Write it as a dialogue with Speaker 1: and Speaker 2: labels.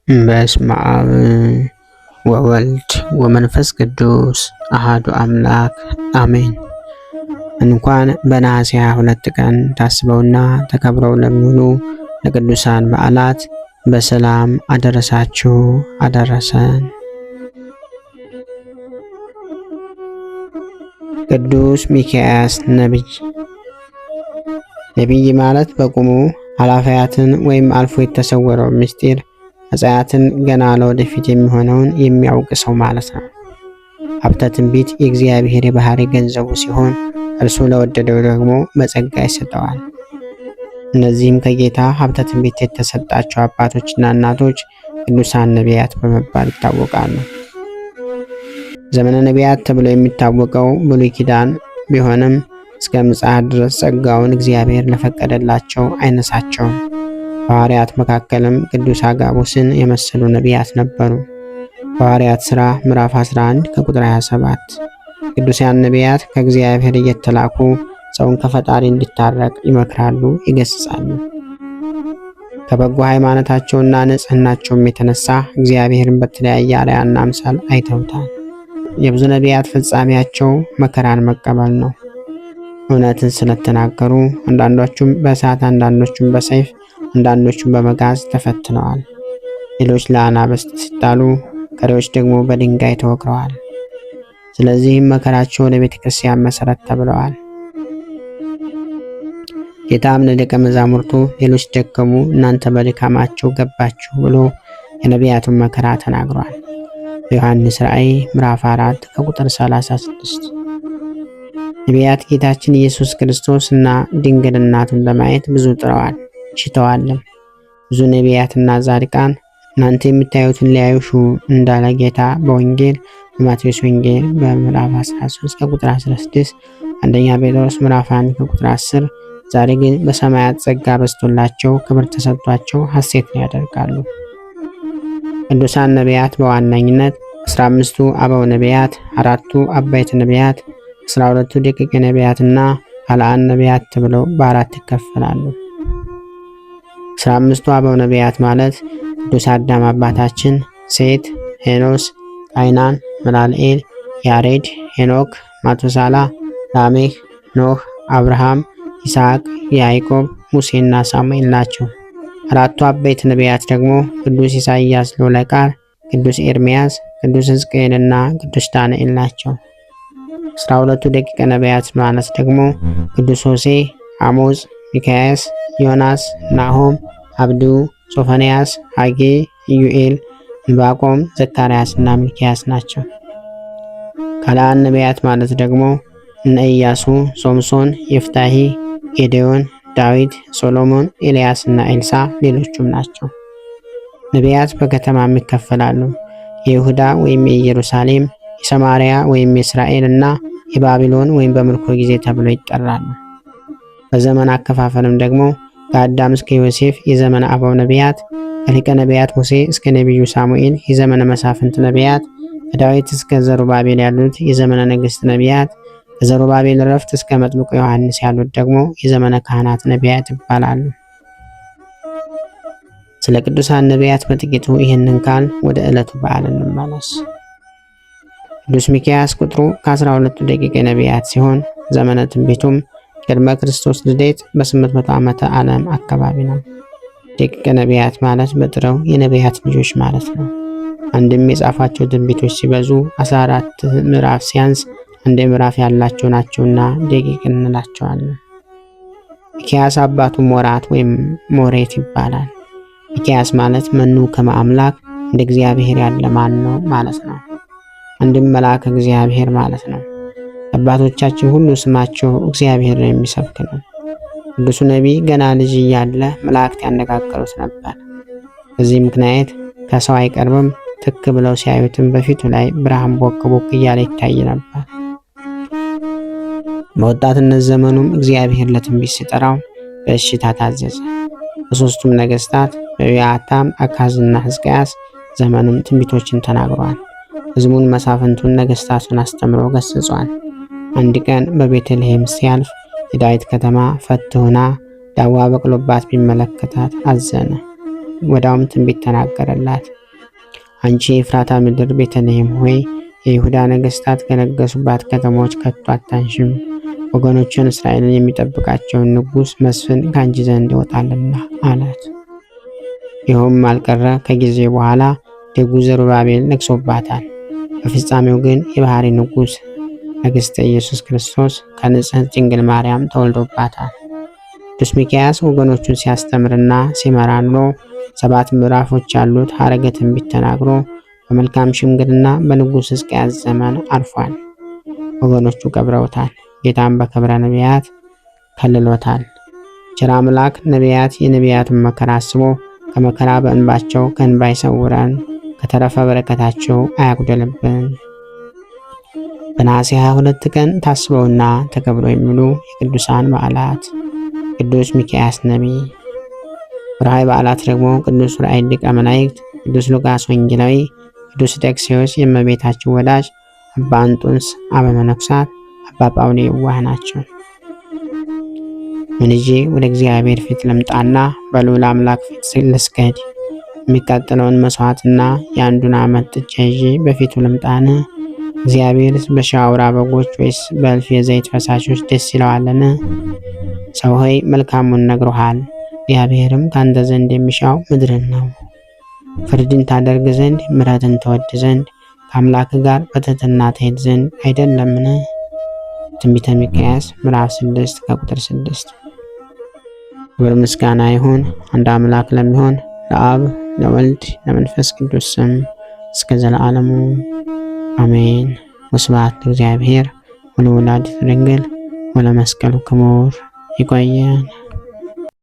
Speaker 1: በስመ አብ ወወልድ ወመንፈስ ቅዱስ አሃዱ አምላክ አሜን። እንኳን በነሐሴ 22 ቀን ታስበውና ተከብረው ለሚውሉ ለቅዱሳን በዓላት በሰላም አደረሳችሁ አደረሰን። ቅዱስ ሚክያስ ነቢይ። ነቢይ ማለት በቁሙ ኃላፊያትን ወይም አልፎ የተሰወረው ምስጢር መጻያትን ገና ለወደፊት የሚሆነውን የሚያውቅ ሰው ማለት ነው። ሀብተ ትንቢት የእግዚአብሔር የባህሪ ገንዘቡ ሲሆን እርሱ ለወደደው ደግሞ በጸጋ ይሰጠዋል። እነዚህም ከጌታ ሀብተ ትንቢት የተሰጣቸው አባቶችና እናቶች ቅዱሳን ነቢያት በመባል ይታወቃሉ። ዘመነ ነቢያት ተብሎ የሚታወቀው ብሉይ ኪዳን ቢሆንም እስከ ምጽአት ድረስ ጸጋውን እግዚአብሔር ለፈቀደላቸው አይነሳቸውም። በሐዋርያት መካከልም ቅዱስ አጋቦስን የመሰሉ ነቢያት ነበሩ። በሐዋርያት ሥራ ምዕራፍ 11 ከቁጥር 27 ቅዱሳን ነቢያት ከእግዚአብሔር እየተላኩ ሰውን ከፈጣሪ እንዲታረቅ ይመክራሉ፣ ይገስጻሉ። ከበጎ ሃይማኖታቸውና ንጽሕናቸውም የተነሳ እግዚአብሔርን በተለያየ አርአያና አምሳል አይተውታል። የብዙ ነቢያት ፍጻሜያቸው መከራን መቀበል ነው። እውነትን ስለተናገሩ አንዳንዶቹም በእሳት አንዳንዶቹም በሰይፍ አንዳንዶቹም በመጋዝ ተፈትነዋል። ሌሎች ለአናብስት ሲጣሉ፣ ቀሪዎች ደግሞ በድንጋይ ተወግረዋል። ስለዚህም መከራቸው ለቤተ ክርስቲያን መሰረት ተብለዋል። ጌታም ለደቀ መዛሙርቱ ሌሎች ደከሙ፣ እናንተ በድካማቸው ገባችሁ ብሎ የነቢያቱን መከራ ተናግሯል። በዮሐንስ ራእይ ምዕራፍ 4 ከቁጥር 36 ነቢያት ጌታችን ኢየሱስ ክርስቶስ እና ድንግል እናቱን ለማየት ብዙ ጥረዋል ሽተዋልም። ብዙ ነቢያትና ጻድቃን እናንተ የምታዩትን ሊያዩ ሹ እንዳለ ጌታ በወንጌል በማቴዎስ ወንጌል በምዕራፍ 13 ከቁጥር 16፣ አንደኛ ጴጥሮስ ምዕራፍ 1 ከቁጥር 10 ዛሬ ግን በሰማያት ጸጋ በዝቶላቸው ክብር ተሰጥቷቸው ሐሴትን ያደርጋሉ። ቅዱሳን ነቢያት በዋናኝነት 15ቱ አበው ነቢያት፣ 4ቱ አበይት ነቢያት፣ 12ቱ ደቂቀ ነቢያትና ኃልአን ነቢያት ተብለው በአራት ይከፈላሉ። 15ቱ አበው ነቢያት ማለት ቅዱስ አዳም አባታችን፣ ሴት፣ ሄኖስ፣ ቃይናን፣ መላልኤል፣ ያሬድ፣ ሄኖክ፣ ማቱሳላ፣ ላሜህ፣ ኖህ፣ አብርሃም፣ ይስሐቅ፣ ያዕቆብ፣ ሙሴና ሳሙኤል ናቸው። 4ቱ አበይት ነቢያት ደግሞ ቅዱስ ኢሳይያስ ልዑለ ቃል፣ ቅዱስ ኤርምያስ፣ ቅዱስ ሕዝቅኤልና ቅዱስ ዳንኤል ናቸው። 12ቱ ደቂቀ ነቢያት ማለት ደግሞ ቅዱስ ሆሴዕ፣ አሞጽ፣ ሚክያስ፣ ዮናስ፣ ናሆም፣ አብዱ፣ ሶፎንያስ፣ ሐጌ፣ ኢዩኤል፣ ዕንባቆም፣ ዘካርያስና ሚልክያስ ናቸው። ኃልአን ነቢያት ማለት ደግሞ እነ ኢያሱ፣ ሶምሶን፣ ይፍታሒ፣ ጌዴዎን፣ ዳዊት፣ ሶሎሞን፣ ኤልያስና ኤልሳ ሌሎቹም ናቸው። ነቢያት በከተማም ይከፈላሉ። የይሁዳ ወይም የኢየሩሳሌም፣ የሰማርያ ወይም የእስራኤል እና የባቢሎን ወይም በምርኮ ጊዜ ተብለው ይጠራሉ። በዘመን አከፋፈልም ደግሞ ከአዳም እስከ ዮሴፍ የዘመነ አበው ነቢያት፣ ከሊቀ ነቢያት ሙሴ እስከ ነቢዩ ሳሙኤል የዘመነ መሳፍንት ነቢያት፣ ከዳዊት እስከ ዘሩባቤል ያሉት የዘመነ ነገሥት ነቢያት፣ ከዘሩባቤል ዕረፍት እስከ መጥምቁ ዮሐንስ ያሉት ደግሞ የዘመነ ካህናት ነቢያት ይባላሉ። ስለ ቅዱሳን ነቢያት በጥቂቱ ይህንን ካል ወደ ዕለቱ በዓል እንመለስ። ቅዱስ ሚክያስ ቁጥሩ ከ12ቱ ደቂቀ ነቢያት ሲሆን ዘመነ ትንቢቱም ቅድመ ክርስቶስ ልደት በ800 ዓመተ ዓለም አካባቢ ነው። ደቂቀ ነቢያት ማለት በጥረው የነቢያት ልጆች ማለት ነው። አንድም የጻፋቸው ትንቢቶች ሲበዙ 14 ምዕራፍ ሲያንስ አንድ ምዕራፍ ያላቸው ናቸውና ደቂቅ እንላቸዋለን። ሚክያስ አባቱ ሞራት ወይም ሞሬት ይባላል። ሚክያስ ማለት መኑ ከመ አምላክ እንደ እግዚአብሔር ያለ ማን ነው ማለት ነው። አንድም መልአከ እግዚአብሔር ማለት ነው። አባቶቻችን ሁሉ ስማቸው እግዚአብሔርን የሚሰብክ ነው። ቅዱሱ ነቢይ ገና ልጅ እያለ መላእክት ያነጋገሩት ነበር። በዚህ ምክንያት ከሰው አይቀርብም። ትክ ብለው ሲያዩትም በፊቱ ላይ ብርሃን ቦቅ ቦቅ እያለ ይታይ ነበር። በወጣትነት ዘመኑም እግዚአብሔር ለትንቢት ሲጠራው በእሽታ ታዘዘ። በሦስቱም ነገሥታት በዮአታም፣ አካዝና ሕዝቅያስ ዘመንም ትንቢቶችን ተናግሯል። ሕዝቡን፣ መሳፍንቱን፣ ነገሥታቱን አስተምሮ ገስጿል። አንድ ቀን በቤተልሔም ሲያልፍ የዳዊት ከተማ ፈት ሆና ዳዋ በቅሎባት ቢመለከታት አዘነ። ወዲያውም ትንቢት ተናገረላት። አንቺ የኤፍራታ ምድር ቤተልሔም ሆይ የይሁዳ ነገሥታት ከነገሱባት ከተሞች ከቶ አታንሽም። ወገኖችን እስራኤልን የሚጠብቃቸውን ንጉሥ መስፍን ከአንቺ ዘንድ ይወጣልና አላት። ይኸውም አልቀረ ከጊዜ በኋላ ደጉ ዘሩባቤል ነግሶባታል። በፍጻሜው ግን የባህሪ ንጉሥ ንግሥተ ኢየሱስ ክርስቶስ ከንጽሕት ድንግል ማርያም ተወልዶባታል። ቅዱስ ሚክያስ ወገኖቹን ሲያስተምርና ሲመራ ኑሮ 7 ምዕራፎች ያሉት ሐረገ ትንቢት ተናግሮ በመልካም ሽምግልና በንጉሥ ሕዝቅያስ ዘመን አርፏል። ወገኖቹ ቀብረውታል። ጌታም በክብረ ነቢያት ከልሎታል። ቸር አምላክ ነቢያት የነቢያቱን መከራ አስቦ ከመከራ በእንባቸው ከእንባ ይሰውረን፣ ከተረፈ በረከታቸው አያጉደልብን። በነሐሴ 22 ቀን ታስበውና ተከብረው የሚውሉ የቅዱሳን በዓላት፦ ቅዱስ ሚክያስ ነቢይ። ወርኃዊ በዓላት ደግሞ ቅዱስ ዑራኤል ሊቀ መላእክት፣ ቅዱስ ሉቃስ ወንጌላዊ፣ ቅዱስ ደክስዮስ የእመቤታችን ወዳጅ፣ አባ እንጦንስ አበ መነኮሳት፣ አባ ጳውሊ የዋህ ናቸው። ምን ይዤ ወደ እግዚአብሔር ፊት ልምጣና በልዑል አምላክ ፊት ልስገድ? የሚቃጠለውን መስዋዕትና የአንዱን ዓመት ጥጃ ይዤ በፊቱ ልምጣን? እግዚአብሔር በሺህ አውራ በጎች ወይስ በእልፍ የዘይት ፈሳሾች ደስ ይለዋልን? ሰው ሆይ መልካሙን ነግሮሃል። እግዚአብሔርም ካንተ ዘንድ የሚሻው ምድርን ነው። ፍርድን ታደርግ ዘንድ ምሕረትን ትወድ ዘንድ ከአምላክ ጋር በትሕትና ትሄድ ዘንድ አይደለምን? ትንቢተ ሚክያስ ምዕራፍ 6 ከቁጥር 6። ክብር ምስጋና ይሁን አንድ አምላክ ለሚሆን ለአብ ለወልድ ለመንፈስ ቅዱስ ስም እስከ ዘለዓለሙ አሜን። ወስብሐት ለእግዚአብሔር ወለወላዲቱ ድንግል ወለመስቀሉ ክቡር። ይቆየን።